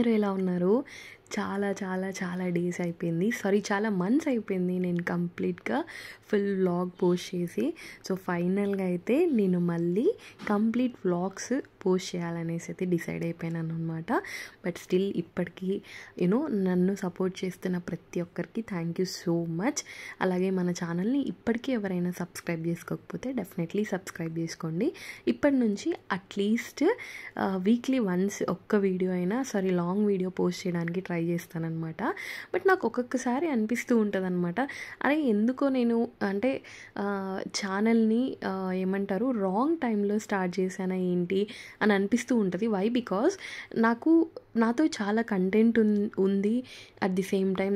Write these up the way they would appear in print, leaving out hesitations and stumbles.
అందరూ ఎలా ఉన్నారు? చాలా చాలా చాలా డేస్ అయిపోయింది, సారీ చాలా మంత్స్ అయిపోయింది నేను కంప్లీట్గా ఫుల్ వ్లాగ్ పోస్ట్ చేసి. సో ఫైనల్గా అయితే నేను మళ్ళీ కంప్లీట్ వ్లాగ్స్ పోస్ట్ చేయాలనేసి అయితే డిసైడ్ అయిపోయినాను అనమాట. బట్ స్టిల్ ఇప్పటికీ నన్ను సపోర్ట్ చేస్తున్న ప్రతి ఒక్కరికి థ్యాంక్ యూ సో మచ్. అలాగే మన ఛానల్ని ఇప్పటికీ ఎవరైనా సబ్స్క్రైబ్ చేసుకోకపోతే డెఫినెట్లీ సబ్స్క్రైబ్ చేసుకోండి. ఇప్పటి నుంచి అట్లీస్ట్ వీక్లీ వన్స్ ఒక్క వీడియో అయినా లాంగ్ వీడియో పోస్ట్ చేయడానికి ట్రై చేస్తానన్నమాట. బట్ నాకు ఒక్కొక్కసారి అనిపిస్తూ ఉంటుంది అనమాట, అరే ఎందుకో నేను అంటే ఛానల్ని ఏమంటారు రాంగ్ టైంలో స్టార్ట్ చేశానా ఏంటి అని అనిపిస్తూ ఉంటుంది. వై? బికాజ్ నాతో చాలా కంటెంట్ ఉంది, అట్ ది సేమ్ టైం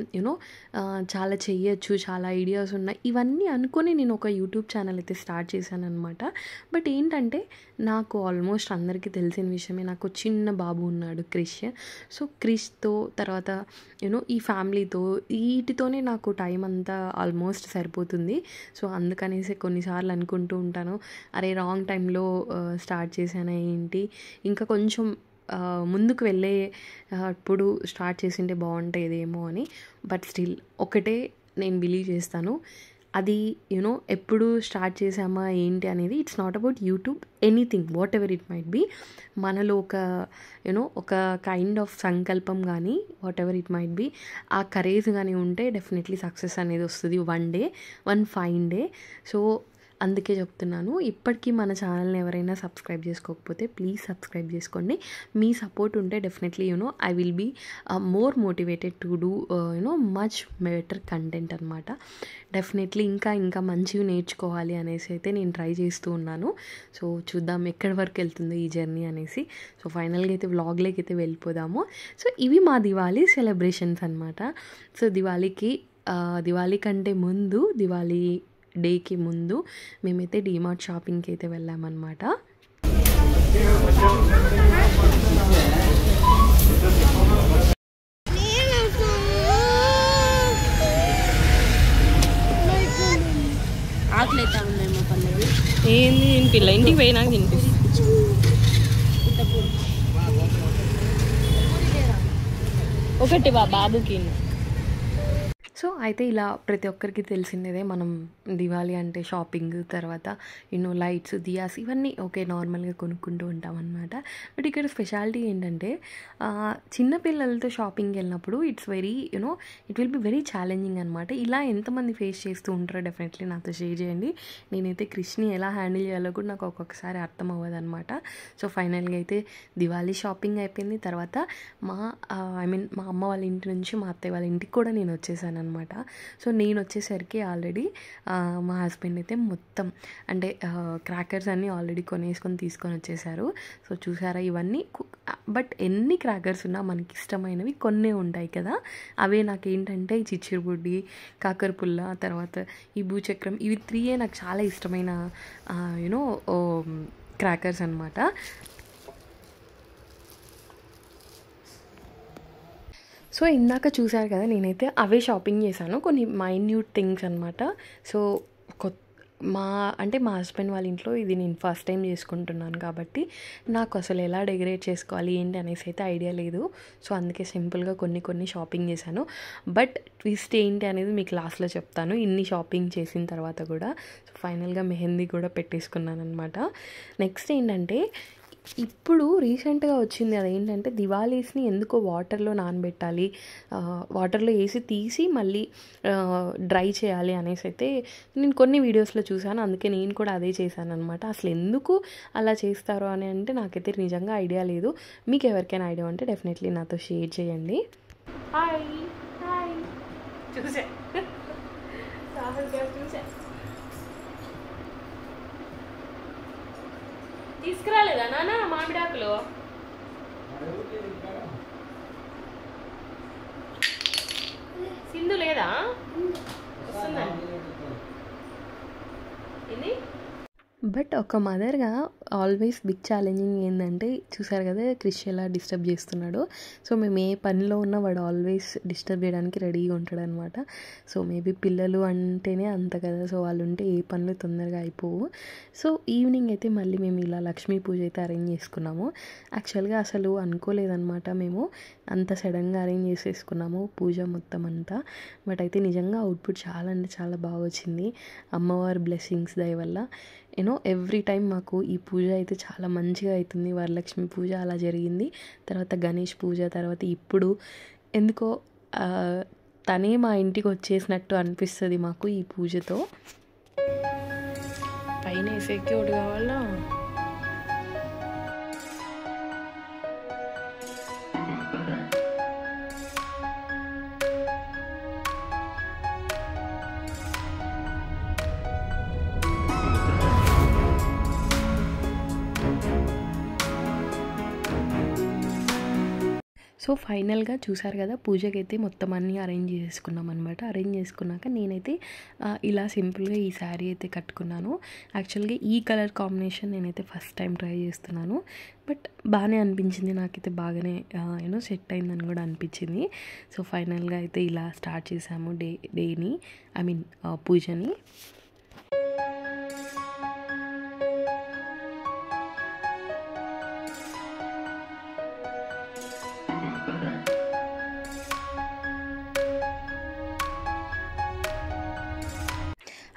చాలా చెయ్యొచ్చు, చాలా ఐడియాస్ ఉన్నాయి, ఇవన్నీ అనుకొని నేను ఒక యూట్యూబ్ ఛానల్ అయితే స్టార్ట్ చేశాను అనమాట. బట్ ఏంటంటే నాకు ఆల్మోస్ట్ అందరికీ తెలిసిన విషయమే, నాకు చిన్న బాబు ఉన్నాడు క్రిష్. సో క్రిష్తో తర్వాత ఈ ఫ్యామిలీతో వీటితోనే నాకు టైం అంతా ఆల్మోస్ట్ సరిపోతుంది. సో అందుకనేసి కొన్నిసార్లు అనుకుంటూ ఉంటాను, అరే రాంగ్ టైంలో స్టార్ట్ చేశానా ఏంటి, ఇంకా కొంచెం ముందుకు వెళ్ళే అప్పుడు స్టార్ట్ చేసింటే బాగుంటుందేమో అని. బట్ స్టిల్ ఒకటే నేను బిలీవ్ చేస్తాను, అది ఎప్పుడు స్టార్ట్ చేసామా ఏంటి అనేది it's not about YouTube, anything whatever it might be. మనలో ఒక కైండ్ ఆఫ్ సంకల్పం కానీ whatever it might be, ఆ కరేజ్ కానీ ఉంటే డెఫినెట్లీ సక్సెస్ అనేది వస్తుంది వన్ ఫైన్ డే. సో అందుకే చెప్తున్నాను, ఇప్పటికీ మన ఛానల్ని ఎవరైనా సబ్స్క్రైబ్ చేసుకోకపోతే ప్లీజ్ సబ్స్క్రైబ్ చేసుకోండి. మీ సపోర్ట్ ఉంటే definitely I will be more motivated to do much better content అనమాట. డెఫినెట్లీ ఇంకా మంచివి నేర్చుకోవాలి అనేసి అయితే నేను ట్రై చేస్తూ ఉన్నాను. సో చూద్దాం ఎక్కడి వరకు వెళ్తుందో ఈ జర్నీ అనేసి. సో ఫైనల్గా అయితే వ్లాగ్లోకి అయితే వెళ్ళిపోదాము. సో ఇవి మా దివాళీ సెలబ్రేషన్స్ అనమాట. సో దివాళీ కంటే ముందు, దివాళీ డేకి ముందు మేమైతే డీమార్ట్ షాపింగ్కి అయితే వెళ్ళామన్నమాట. ఆకలితా ఉందేమో పల్లవి, ఏంది తినిపిల్ల, ఇంటికి పోయినాక తినిపిస్తా. ఒకటి బాబుకి. సో అయితే ఇలా ప్రతి ఒక్కరికి తెలిసిందే, మనం దివాళీ అంటే షాపింగ్, తర్వాత లైట్స్, దియాస్ ఇవన్నీ ఓకే నార్మల్గా కొనుక్కుంటూ ఉంటాం అనమాట. బట్ ఇక్కడ స్పెషాలిటీ ఏంటంటే చిన్నపిల్లలతో షాపింగ్కి వెళ్ళినప్పుడు it will be very challenging అనమాట. ఇలా ఎంతమంది ఫేస్ చేస్తూ ఉంటారో డెఫినెట్లీ నాతో షేర్ చేయండి. నేనైతే క్రిష్ని ఎలా హ్యాండిల్ చేయాలో కూడా నాకు ఒక్కొక్కసారి అర్థం అవ్వదు అనమాట. సో ఫైనల్గా అయితే దివాళీ షాపింగ్ అయిపోయింది. తర్వాత మా అమ్మ వాళ్ళ ఇంటి నుంచి మా అత్తయ్య వాళ్ళ ఇంటికి కూడా నేను వచ్చేసాను అనమాట. సో నేను వచ్చేసరికి ఆల్రెడీ మా హస్బెండ్ అయితే మొత్తం అంటే క్రాకర్స్ అన్నీ ఆల్రెడీ తీసుకొని వచ్చేసారు. సో చూసారా ఇవన్నీ. బట్ ఎన్ని క్రాకర్స్ ఉన్నా మనకి ఇష్టమైనవి కొన్నే ఉంటాయి కదా. అవే నాకేంటంటే ఈ చిచ్చుబుడ్డి, కాకరపుల్ల, తర్వాత ఈ భూచక్రం, ఇవి 3 నాకు చాలా ఇష్టమైన క్రాకర్స్ అనమాట. సో ఇందాక చూసారు కదా, నేనైతే అవే షాపింగ్ చేశాను, కొన్ని మైన్యూట్ థింగ్స్ అనమాట. సో మా హస్బెండ్ వాళ్ళ ఇంట్లో ఇది నేను ఫస్ట్ టైం చేసుకుంటున్నాను కాబట్టి నాకు అసలు ఎలా డెకరేట్ చేసుకోవాలి ఏంటి అనేసి అయితే ఐడియా లేదు. సో అందుకే సింపుల్గా కొన్ని షాపింగ్ చేశాను. బట్ ట్విస్ట్ ఏంటి అనేది మీకు లాస్ట్లో చెప్తాను, ఇన్ని షాపింగ్ చేసిన తర్వాత కూడా. సో ఫైనల్గా మెహందీ కూడా పెట్టేసుకున్నాను అనమాట. నెక్స్ట్ ఏంటంటే ఇప్పుడు రీసెంట్గా వచ్చింది అదేంటంటే దివాళీస్ని ఎందుకో వాటర్లో నానబెట్టాలి, వాటర్లో వేసి తీసి మళ్ళీ డ్రై చేయాలి అనేసి అయితే నేను కొన్ని వీడియోస్లో చూశాను. అందుకే నేను కూడా అదే చేశాను అనమాట. అసలు ఎందుకు అలా చేస్తారో అని అంటే నాకైతే నిజంగా ఐడియా లేదు. మీకు ఎవరికైనా ఐడియా ఉంటే డెఫినెట్లీ నాతో షేర్ చేయండి. హాయ్ చూసా తీసుకురాలేదా నాన్న మామిడాకులు? సింధు లేదా? వస్తుందండి. బట్ ఒక మదర్గా ఆల్వేస్ బిగ్ ఛాలెంజింగ్ ఏంటంటే చూసారు కదా క్రిష్ ఎలా డిస్టర్బ్ చేస్తున్నాడో. సో మేము ఏ పనిలో ఉన్నా వాడు ఆల్వేస్ డిస్టర్బ్ చేయడానికి రెడీగా ఉంటాడనమాట. సో మేబీ పిల్లలు అంటేనే అంత కదా, సో వాళ్ళు ఉంటే ఏ పనులు తొందరగా అయిపోవు. సో ఈవినింగ్ అయితే మళ్ళీ మేము ఇలా లక్ష్మీ పూజ అయితే అరేంజ్ చేసుకున్నాము. యాక్చువల్గా అసలు అనుకోలేదన్నమాట, మేము అంత సడన్గా అరేంజ్ చేసేసుకున్నాము పూజ మొత్తం అంతా. బట్ అయితే నిజంగా అవుట్పుట్ చాలా అంటే చాలా బాగా వచ్చింది, అమ్మవారి బ్లెస్సింగ్స్ దయ వల్ల. ఎవ్రీ టైం మాకు ఈ పూజ అయితే చాలా మంచిగా అవుతుంది. వరలక్ష్మి పూజ అలా జరిగింది, తర్వాత గణేష్ పూజ, తర్వాత ఇప్పుడు ఎందుకో తనే మా ఇంటికి వచ్చేసినట్టు అనిపిస్తుంది మాకు ఈ పూజతో. పైన వేసేకి ఒకటి కావాలా. సో ఫైనల్గా చూసారు కదా పూజకైతే మొత్తం అన్నీ అరేంజ్ చేసుకున్నాం అనమాట. అరేంజ్ చేసుకున్నాక నేనైతే ఇలా సింపుల్గా ఈ శారీ అయితే కట్టుకున్నాను. యాక్చువల్గా ఈ కలర్ కాంబినేషన్ నేనైతే ఫస్ట్ టైం ట్రై చేస్తున్నాను, బట్ బాగానే అనిపించింది నాకైతే, బాగానే సెట్ అయిందని కూడా అనిపించింది. సో ఫైనల్గా అయితే ఇలా స్టార్ట్ చేసాము డేని, ఐ మీన్ పూజని.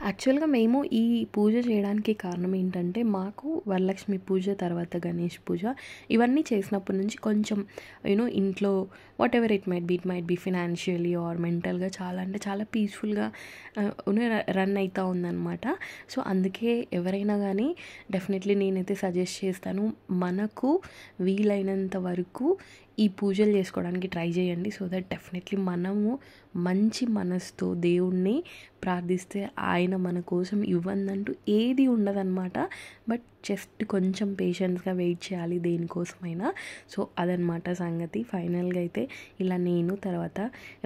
యాక్చువల్గా మేము ఈ పూజ చేయడానికి కారణం ఏంటంటే, మాకు వరలక్ష్మి పూజ తర్వాత గణేష్ పూజ ఇవన్నీ చేసినప్పటి నుంచి కొంచెం ఇంట్లో whatever it might be financially or మెంటల్గా చాలా అంటే చాలా పీస్ఫుల్గా రన్ అవుతూ ఉందన్నమాట. సో అందుకే ఎవరైనా కానీ డెఫినెట్లీ నేనైతే సజెస్ట్ చేస్తాను, మనకు వీలైనంత వరకు ఈ పూజలు చేసుకోవడానికి ట్రై చేయండి. సో దట్ డెఫినెట్లీ మనము మంచి మనసుతో దేవుణ్ణి ప్రార్థిస్తే ఆయన మన కోసం ఇవ్వందంటూ ఏది ఉండదన్నమాట. బట్ జస్ట్ కొంచెం పేషెన్స్గా వెయిట్ చేయాలి దేనికోసమైనా. సో అదనమాట సంగతి. ఫైనల్గా అయితే ఇలా నేను తర్వాత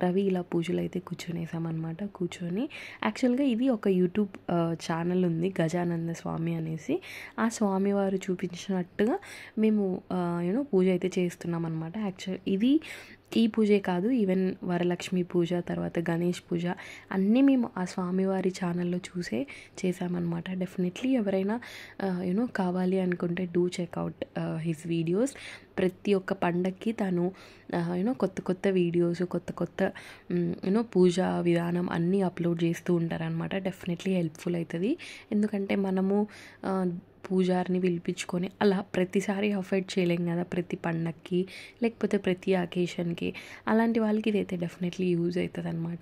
రవి ఇలా పూజలు అయితే కూర్చొనేసామన్నమాట. కూర్చొని యాక్చువల్గా ఇది ఒక యూట్యూబ్ ఛానల్ ఉంది, గజానంద స్వామి అనేసి. ఆ స్వామివారు చూపించినట్టుగా మేము పూజ అయితే చేస్తున్నాం అనమాట. యాక్చువల్ ఇది ఈ పూజే కాదు, ఈవెన్ వరలక్ష్మి పూజ తర్వాత గణేష్ పూజ అన్నీ మేము ఆ స్వామివారి ఛానల్లో చూసే చేసామన్నమాట. డెఫినెట్లీ ఎవరైనా కావాలి అనుకుంటే డూ చెక్అవుట్ హిస్ వీడియోస్. ప్రతి ఒక్క పండగకి తను కొత్త కొత్త వీడియోస్, కొత్త కొత్త పూజా విధానం అన్నీ అప్లోడ్ చేస్తూ ఉంటారనమాట. డెఫినెట్లీ హెల్ప్ఫుల్ అవుతుంది. ఎందుకంటే మనము పూజారిని పిలిపించుకొని అలా ప్రతిసారి అఫైడ్ చేయలేం కదా, ప్రతి పండగకి లేకపోతే ప్రతి అకేషన్కి. అలాంటి వాళ్ళకి ఇదైతే డెఫినెట్లీ యూజ్ అవుతుంది అనమాట.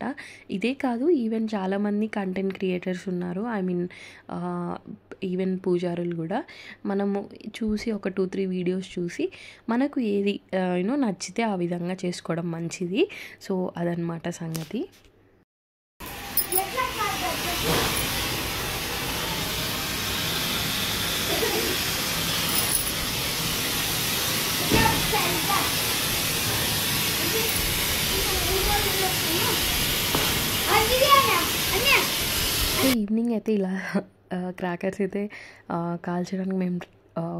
ఇదే కాదు, ఈవెన్ చాలామంది కంటెంట్ క్రియేటర్స్ ఉన్నారు, ఐ మీన్ ఈవెన్ పూజారులు కూడా. మనము చూసి ఒక 2-3 వీడియోస్ చూసి మనకు ఏది నచ్చితే ఆ విధంగా చేసుకోవడం మంచిది. సో అదనమాట సంగతి. ఈవినింగ్ అయితే ఇలా క్రాకర్స్ అయితే కాల్చడానికి మేము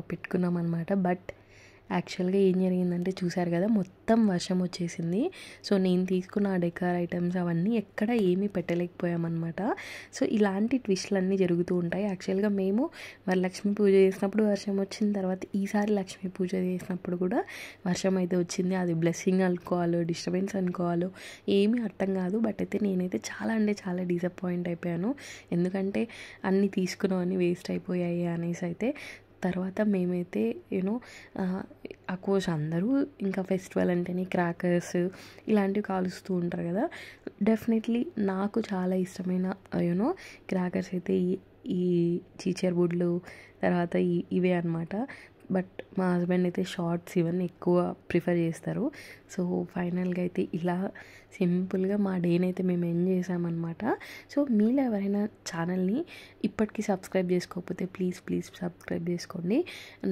పెట్టుకున్నాం అనమాట. బట్ యాక్చువల్గా ఏం జరిగిందంటే చూసారు కదా మొత్తం వర్షం వచ్చేసింది. సో నేను తీసుకున్న ఆ డెకర్ ఐటమ్స్ అవన్నీ ఎక్కడ ఏమీ పెట్టలేకపోయామన్నమాట. సో ఇలాంటి ట్విస్ట్లు అన్నీ జరుగుతూ ఉంటాయి. యాక్చువల్గా మేము వరలక్ష్మి పూజ చేసినప్పుడు వర్షం వచ్చిన తర్వాత ఈసారి లక్ష్మీ పూజ చేసినప్పుడు కూడా వర్షం అయితే వచ్చింది. అది బ్లెస్సింగ్ అనుకోవాలో డిస్టర్బెన్స్ అనుకోవాలో ఏమీ అర్థం కాదు. బట్ అయితే నేనైతే చాలా అంటే చాలా డిసప్పాయింట్ అయిపోయాను, ఎందుకంటే అన్నీ తీసుకున్నవన్నీ వేస్ట్ అయిపోయాయి అనేసి. అయితే తర్వాత మేమైతే అకోర్స్ అందరూ ఇంకా ఫెస్టివల్ అంటేనే క్రాకర్స్ ఇలాంటివి కాలుస్తూ ఉంటారు కదా. డెఫినెట్లీ నాకు చాలా ఇష్టమైన క్రాకర్స్ అయితే ఈ చీచర్ బుడ్లు తర్వాత ఇవే అనమాట. బట్ మా హస్బెండ్ అయితే షార్ట్స్ ఇవన్నీ ఎక్కువ ప్రిఫర్ చేస్తారు. సో ఫైనల్గా అయితే ఇలా సింపుల్గా మా డేని అయితే మేము ఎంజాయ్ చేసామన్నమాట. సో మీలో ఎవరైనా ఛానల్ని ఇప్పటికీ సబ్స్క్రైబ్ చేసుకోకపోతే ప్లీజ్ సబ్స్క్రైబ్ చేసుకోండి.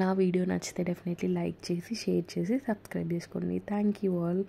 నా వీడియో నచ్చితే డెఫినెట్లీ లైక్ చేసి షేర్ చేసి సబ్స్క్రైబ్ చేసుకోండి. Thank you all.